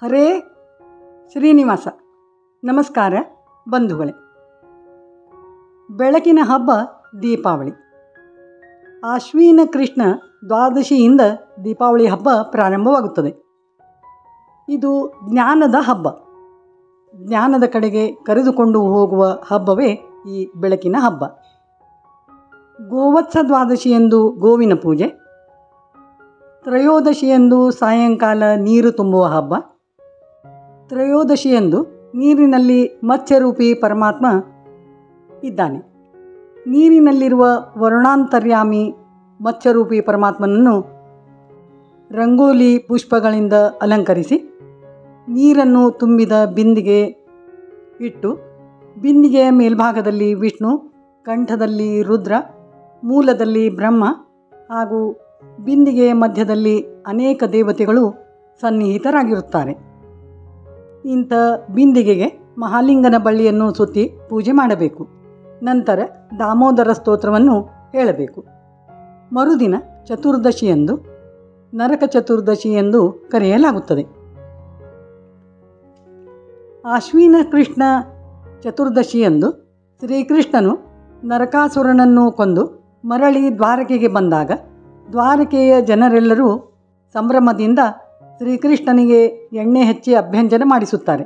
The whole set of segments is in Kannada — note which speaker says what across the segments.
Speaker 1: ಹರೇ ಶ್ರೀನಿವಾಸ. ನಮಸ್ಕಾರ ಬಂಧುಗಳೇ. ಬೆಳಕಿನ ಹಬ್ಬ ದೀಪಾವಳಿ. ಆಶ್ವಿನ ಕೃಷ್ಣ ದ್ವಾದಶಿಯಿಂದ ದೀಪಾವಳಿ ಹಬ್ಬ ಪ್ರಾರಂಭವಾಗುತ್ತದೆ. ಇದು ಜ್ಞಾನದ ಹಬ್ಬ. ಜ್ಞಾನದ ಕಡೆಗೆ ಕರೆದುಕೊಂಡು ಹೋಗುವ ಹಬ್ಬವೇ ಈ ಬೆಳಕಿನ ಹಬ್ಬ. ಗೋವತ್ಸ ದ್ವಾದಶಿಯಂದು ಗೋವಿನ ಪೂಜೆ, ತ್ರಯೋದಶಿಯಂದು ಸಾಯಂಕಾಲ ನೀರು ತುಂಬುವ ಹಬ್ಬ. ತ್ರಯೋದಶಿಯಂದು ನೀರಿನಲ್ಲಿ ಮತ್ಸ್ಯರೂಪಿ ಪರಮಾತ್ಮ ಇದ್ದಾನೆ. ನೀರಿನಲ್ಲಿರುವ ವರುಣಾಂತರ್ಯಾಮಿ ಮತ್ಸ್ಯರೂಪಿ ಪರಮಾತ್ಮನನ್ನು ರಂಗೋಲಿ ಪುಷ್ಪಗಳಿಂದ ಅಲಂಕರಿಸಿ ನೀರನ್ನು ತುಂಬಿದ ಬಿಂದಿಗೆ ಇಟ್ಟು, ಬಿಂದಿಗೆಯ ಮೇಲ್ಭಾಗದಲ್ಲಿ ವಿಷ್ಣು, ಕಂಠದಲ್ಲಿ ರುದ್ರ, ಮೂಲದಲ್ಲಿ ಬ್ರಹ್ಮ ಹಾಗೂ ಬಿಂದಿಗೆಯ ಮಧ್ಯದಲ್ಲಿ ಅನೇಕ ದೇವತೆಗಳು ಸನ್ನಿಹಿತರಾಗಿರುತ್ತಾರೆ. ಇಂಥ ಬಿಂದಿಗೆಗೆ ಮಹಾಲಿಂಗನ ಬಳ್ಳಿಯನ್ನು ಸುತ್ತಿ ಪೂಜೆ ಮಾಡಬೇಕು. ನಂತರ ದಾಮೋದರ ಸ್ತೋತ್ರವನ್ನು ಹೇಳಬೇಕು. ಮರುದಿನ ಚತುರ್ದಶಿಯಂದು ನರಕ ಚತುರ್ದಶಿ ಎಂದು ಕರೆಯಲಾಗುತ್ತದೆ. ಆಶ್ವಿನ ಕೃಷ್ಣ ಚತುರ್ದಶಿಯಂದು ಶ್ರೀಕೃಷ್ಣನು ನರಕಾಸುರನನ್ನು ಕೊಂದು ಮರಳಿ ದ್ವಾರಕೆಗೆ ಬಂದಾಗ ದ್ವಾರಕೆಯ ಜನರೆಲ್ಲರೂ ಸಂಭ್ರಮದಿಂದ ಶ್ರೀಕೃಷ್ಣನಿಗೆ ಎಣ್ಣೆ ಹಚ್ಚಿ ಅಭ್ಯಂಜನ ಮಾಡಿಸುತ್ತಾರೆ.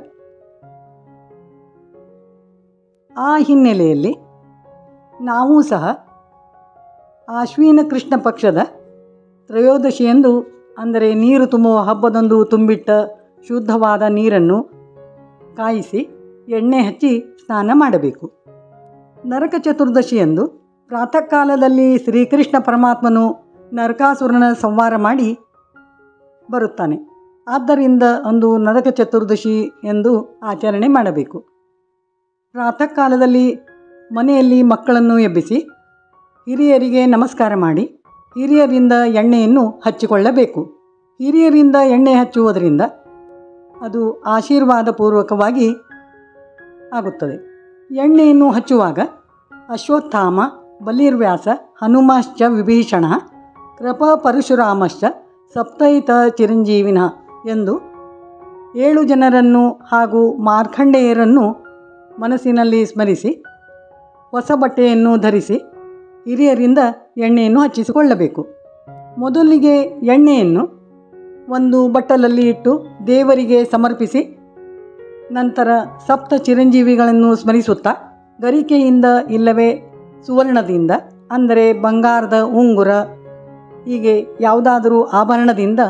Speaker 1: ಆ ಹಿನ್ನೆಲೆಯಲ್ಲಿ ನಾವೂ ಸಹ ಆಶ್ವಿನ ಕೃಷ್ಣ ಪಕ್ಷದ ತ್ರಯೋದಶಿಯಂದು, ಅಂದರೆ ನೀರು ತುಂಬುವ ಹಬ್ಬದಂದು ತುಂಬಿಟ್ಟ ಶುದ್ಧವಾದ ನೀರನ್ನು ಕಾಯಿಸಿ ಎಣ್ಣೆ ಹಚ್ಚಿ ಸ್ನಾನ ಮಾಡಬೇಕು. ನರಕ ಚತುರ್ದಶಿಯಂದು ಪ್ರಾತಃ ಕಾಲದಲ್ಲಿ ಶ್ರೀಕೃಷ್ಣ ಪರಮಾತ್ಮನು ನರಕಾಸುರನ ಸಂಹಾರ ಮಾಡಿ ಬರುತ್ತಾನೆ. ಆದ್ದರಿಂದ ಅಂದು ನರಕ ಚತುರ್ದಶಿ ಎಂದು ಆಚರಣೆ ಮಾಡಬೇಕು. ಪ್ರಾತಃ ಕಾಲದಲ್ಲಿ ಮನೆಯಲ್ಲಿ ಮಕ್ಕಳನ್ನು ಎಬ್ಬಿಸಿ ಹಿರಿಯರಿಗೆ ನಮಸ್ಕಾರ ಮಾಡಿ ಹಿರಿಯರಿಂದ ಎಣ್ಣೆಯನ್ನು ಹಚ್ಚಿಕೊಳ್ಳಬೇಕು. ಹಿರಿಯರಿಂದ ಎಣ್ಣೆ ಹಚ್ಚುವುದರಿಂದ ಅದು ಆಶೀರ್ವಾದಪೂರ್ವಕವಾಗಿ ಆಗುತ್ತದೆ. ಎಣ್ಣೆಯನ್ನು ಹಚ್ಚುವಾಗ ಅಶ್ವತ್ಥಾಮ, ಬಲಿರ್ವ್ಯಾಸ, ಹನುಮಶ್ಚ ವಿಭೀಷಣ, ಕೃಪ ಪರಶುರಾಮಶ್ಚ ಸಪ್ತೈತ ಚಿರಂಜೀವಿನ ಎಂದು 7 ಜನರನ್ನು ಹಾಗೂ ಮಾರ್ಕಂಡೇಯರನ್ನು ಮನಸ್ಸಿನಲ್ಲಿ ಸ್ಮರಿಸಿ ಹೊಸ ಬಟ್ಟೆಯನ್ನು ಧರಿಸಿ ಹಿರಿಯರಿಂದ ಎಣ್ಣೆಯನ್ನು ಹಚ್ಚಿಸಿಕೊಳ್ಳಬೇಕು. ಮೊದಲಿಗೆ ಎಣ್ಣೆಯನ್ನು ಒಂದು ಬಟ್ಟಲಲ್ಲಿ ಇಟ್ಟು ದೇವರಿಗೆ ಸಮರ್ಪಿಸಿ, ನಂತರ ಸಪ್ತ ಚಿರಂಜೀವಿಗಳನ್ನು ಸ್ಮರಿಸುತ್ತಾ ಗರಿಕೆಯಿಂದ ಇಲ್ಲವೇ ಸುವರ್ಣದಿಂದ, ಅಂದರೆ ಬಂಗಾರದ ಉಂಗುರ, ಹೀಗೆ ಯಾವುದಾದರೂ ಆಭರಣದಿಂದ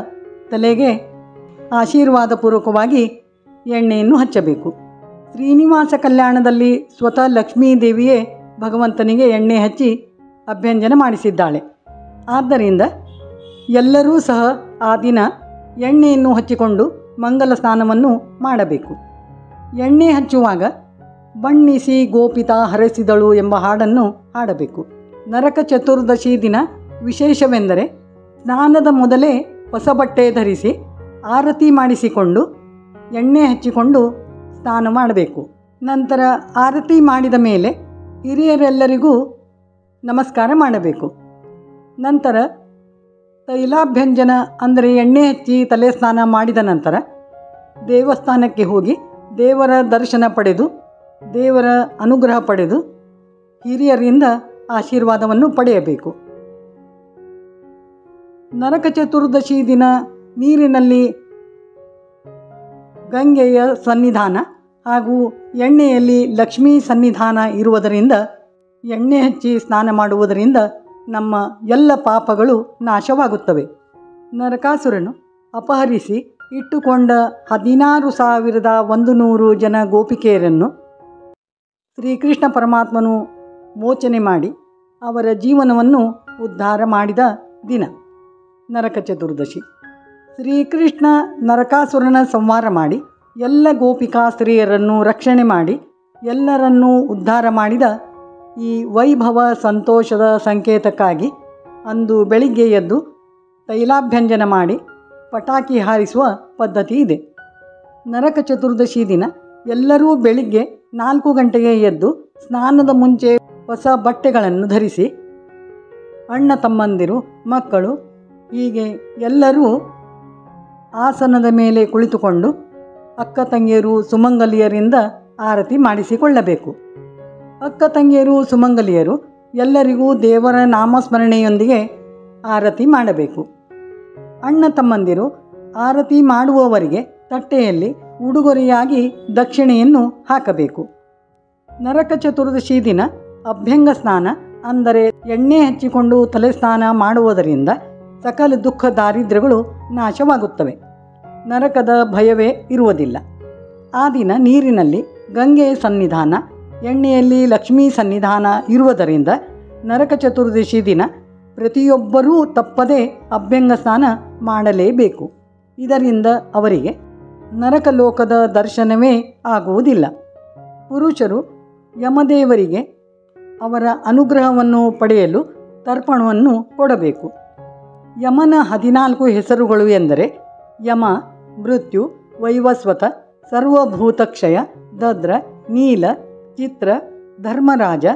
Speaker 1: ತಲೆಗೆ ಆಶೀರ್ವಾದಪೂರ್ವಕವಾಗಿ ಎಣ್ಣೆಯನ್ನು ಹಚ್ಚಬೇಕು. ಶ್ರೀನಿವಾಸ ಕಲ್ಯಾಣದಲ್ಲಿ ಸ್ವತಃ ಲಕ್ಷ್ಮೀದೇವಿಯೇ ಭಗವಂತನಿಗೆ ಎಣ್ಣೆ ಹಚ್ಚಿ ಅಭ್ಯಂಜನ ಮಾಡಿಸಿದ್ದಾಳೆ. ಆದ್ದರಿಂದ ಎಲ್ಲರೂ ಸಹ ಆ ದಿನ ಎಣ್ಣೆಯನ್ನು ಹಚ್ಚಿಕೊಂಡು ಮಂಗಲ ಸ್ನಾನವನ್ನು ಮಾಡಬೇಕು. ಎಣ್ಣೆ ಹಚ್ಚುವಾಗ ಬಣ್ಣಿಸಿ ಗೋಪಿತ ಹರಸಿದಳು ಎಂಬ ಹಾಡನ್ನು ಹಾಡಬೇಕು. ನರಕ ಚತುರ್ದಶಿ ದಿನ ವಿಶೇಷವೆಂದರೆ ಸ್ನಾನದ ಮೊದಲೇ ಹೊಸ ಬಟ್ಟೆ ಧರಿಸಿ ಆರತಿ ಮಾಡಿಸಿಕೊಂಡು ಎಣ್ಣೆ ಹಚ್ಚಿಕೊಂಡು ಸ್ನಾನ ಮಾಡಬೇಕು. ನಂತರ ಆರತಿ ಮಾಡಿದ ಮೇಲೆ ಹಿರಿಯರೆಲ್ಲರಿಗೂ ನಮಸ್ಕಾರ ಮಾಡಬೇಕು. ನಂತರ ತೈಲಾಭ್ಯಂಜನ, ಅಂದರೆ ಎಣ್ಣೆ ಹಚ್ಚಿ ತಲೆ ಸ್ನಾನ ಮಾಡಿದ ನಂತರ ದೇವಸ್ಥಾನಕ್ಕೆ ಹೋಗಿ ದೇವರ ದರ್ಶನ ಪಡೆದು ದೇವರ ಅನುಗ್ರಹ ಪಡೆದು ಹಿರಿಯರಿಂದ ಆಶೀರ್ವಾದವನ್ನು ಪಡೆಯಬೇಕು. ನರಕ ಚತುರ್ದಶಿ ದಿನ ನೀರಿನಲ್ಲಿ ಗಂಗೆಯ ಸನ್ನಿಧಾನ ಹಾಗೂ ಎಣ್ಣೆಯಲ್ಲಿ ಲಕ್ಷ್ಮೀ ಸನ್ನಿಧಾನ ಇರುವುದರಿಂದ ಎಣ್ಣೆ ಹಚ್ಚಿ ಸ್ನಾನ ಮಾಡುವುದರಿಂದ ನಮ್ಮ ಎಲ್ಲ ಪಾಪಗಳು ನಾಶವಾಗುತ್ತವೆ. ನರಕಾಸುರನು ಅಪಹರಿಸಿ ಇಟ್ಟುಕೊಂಡ 16,100 ಜನ ಗೋಪಿಕೆಯರನ್ನು ಶ್ರೀಕೃಷ್ಣ ಪರಮಾತ್ಮನು ಮೋಚನೆ ಮಾಡಿ ಅವರ ಜೀವನವನ್ನು ಉದ್ಧಾರ ಮಾಡಿದ ದಿನ ನರಕ ಚತುರ್ದಶಿ. ಶ್ರೀಕೃಷ್ಣ ನರಕಾಸುರನ ಸಂಹಾರ ಮಾಡಿ ಎಲ್ಲ ಗೋಪಿಕಾ ಸ್ತ್ರೀಯರನ್ನು ರಕ್ಷಣೆ ಮಾಡಿ ಎಲ್ಲರನ್ನೂ ಉದ್ಧಾರ ಮಾಡಿದ ಈ ವೈಭವ ಸಂತೋಷದ ಸಂಕೇತಕ್ಕಾಗಿ ಅಂದು ಬೆಳಿಗ್ಗೆ ಎದ್ದು ತೈಲಾಭ್ಯಂಜನ ಮಾಡಿ ಪಟಾಕಿ ಹಾರಿಸುವ ಪದ್ಧತಿ ಇದೆ. ನರಕ ಚತುರ್ದಶಿ ದಿನ ಎಲ್ಲರೂ ಬೆಳಿಗ್ಗೆ 4 ಗಂಟೆಗೆ ಎದ್ದು ಸ್ನಾನದ ಮುಂಚೆ ಹೊಸ ಬಟ್ಟೆಗಳನ್ನು ಧರಿಸಿ ಅಣ್ಣ ತಮ್ಮಂದಿರು, ಮಕ್ಕಳು ಹೀಗೆ ಎಲ್ಲರೂ ಆಸನದ ಮೇಲೆ ಕುಳಿತುಕೊಂಡು ಅಕ್ಕ ತಂಗಿಯರು ಸುಮಂಗಲಿಯರಿಂದ ಆರತಿ ಮಾಡಿಸಿಕೊಳ್ಳಬೇಕು. ಅಕ್ಕ ತಂಗಿಯರು ಸುಮಂಗಲಿಯರು ಎಲ್ಲರಿಗೂ ದೇವರ ನಾಮಸ್ಮರಣೆಯೊಂದಿಗೆ ಆರತಿ ಮಾಡಬೇಕು. ಅಣ್ಣ ತಮ್ಮಂದಿರು ಆರತಿ ಮಾಡುವವರಿಗೆ ತಟ್ಟೆಯಲ್ಲಿ ಉಡುಗೊರೆಯಾಗಿ ದಕ್ಷಿಣೆಯನ್ನು ಹಾಕಬೇಕು. ನರಕ ಚತುರ್ದಶಿ ದಿನ ಅಭ್ಯಂಗ ಸ್ನಾನ ಅಂದರೆ ಎಣ್ಣೆ ಹಚ್ಚಿಕೊಂಡು ತಲೆ ಸ್ನಾನ ಮಾಡುವುದರಿಂದ ಸಕಲ ದುಃಖ ದಾರಿದ್ರ್ಯಗಳು ನಾಶವಾಗುತ್ತವೆ. ನರಕದ ಭಯವೇ ಇರುವುದಿಲ್ಲ. ಆ ದಿನ ನೀರಿನಲ್ಲಿ ಗಂಗೆ ಸನ್ನಿಧಾನ, ಎಣ್ಣೆಯಲ್ಲಿ ಲಕ್ಷ್ಮೀ ಸನ್ನಿಧಾನ ಇರುವುದರಿಂದ ನರಕ ಚತುರ್ದಶಿ ದಿನ ಪ್ರತಿಯೊಬ್ಬರೂ ತಪ್ಪದೇ ಅಭ್ಯಂಗ ಸ್ನಾನ ಮಾಡಲೇಬೇಕು. ಇದರಿಂದ ಅವರಿಗೆ ನರಕಲೋಕದ ದರ್ಶನವೇ ಆಗುವುದಿಲ್ಲ. ಪುರುಷರು ಯಮದೇವರಿಗೆ ಅವರ ಅನುಗ್ರಹವನ್ನು ಪಡೆಯಲು ತರ್ಪಣವನ್ನು ಕೊಡಬೇಕು. ಯಮನ 14 ಹೆಸರುಗಳು ಎಂದರೆ ಯಮ, ಮೃತ್ಯು, ವೈವಸ್ವತ, ಸರ್ವಭೂತಕ್ಷಯ, ದದ್ರ, ನೀಲ, ಚಿತ್ರ, ಧರ್ಮರಾಜ,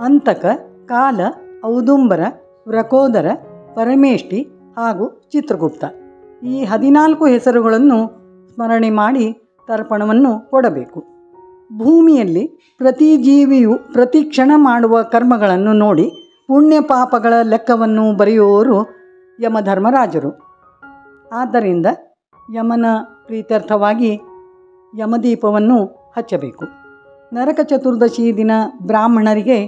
Speaker 1: ಅಂತಕ, ಕಾಲ, ಔದುಂಬರ, ವ್ರಕೋದರ, ಪರಮೇಷ್ಠಿ ಹಾಗೂ ಚಿತ್ರಗುಪ್ತ. ಈ 14 ಹೆಸರುಗಳನ್ನು ಸ್ಮರಣೆ ಮಾಡಿ ತರ್ಪಣವನ್ನು ಕೊಡಬೇಕು. ಭೂಮಿಯಲ್ಲಿ ಪ್ರತಿ ಜೀವಿಯು ಪ್ರತಿ ಕ್ಷಣ ಮಾಡುವ ಕರ್ಮಗಳನ್ನು ನೋಡಿ ಪುಣ್ಯ ಪಾಪಗಳ ಲೆಕ್ಕವನ್ನು ಬರೆಯುವವರು ಯಮಧರ್ಮರಾಜರು. ಆದ್ದರಿಂದ ಯಮನ ಪ್ರೀತ್ಯರ್ಥವಾಗಿ ಯಮದೀಪವನ್ನು ಹಚ್ಚಬೇಕು. ನರಕ ಚತುರ್ದಶಿ ದಿನ ಬ್ರಾಹ್ಮಣರಿಗೆ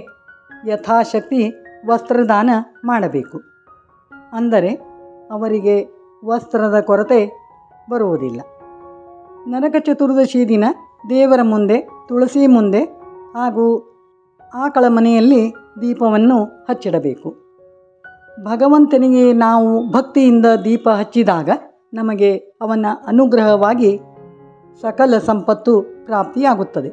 Speaker 1: ಯಥಾಶಕ್ತಿ ವಸ್ತ್ರದಾನ ಮಾಡಬೇಕು. ಅಂದರೆ ಅವರಿಗೆ ವಸ್ತ್ರದ ಕೊರತೆ ಬರುವುದಿಲ್ಲ. ನರಕ ಚತುರ್ದಶಿ ದಿನ ದೇವರ ಮುಂದೆ, ತುಳಸಿ ಮುಂದೆ ಹಾಗೂ ಆಕಳ ಮನೆಯಲ್ಲಿ ದೀಪವನ್ನು ಹಚ್ಚಿಡಬೇಕು. ಭಗವಂತನಿಗೆ ನಾವು ಭಕ್ತಿಯಿಂದ ದೀಪ ಹಚ್ಚಿದಾಗ ನಮಗೆ ಅವನ ಅನುಗ್ರಹವಾಗಿ ಸಕಲ ಸಂಪತ್ತು ಪ್ರಾಪ್ತಿಯಾಗುತ್ತದೆ.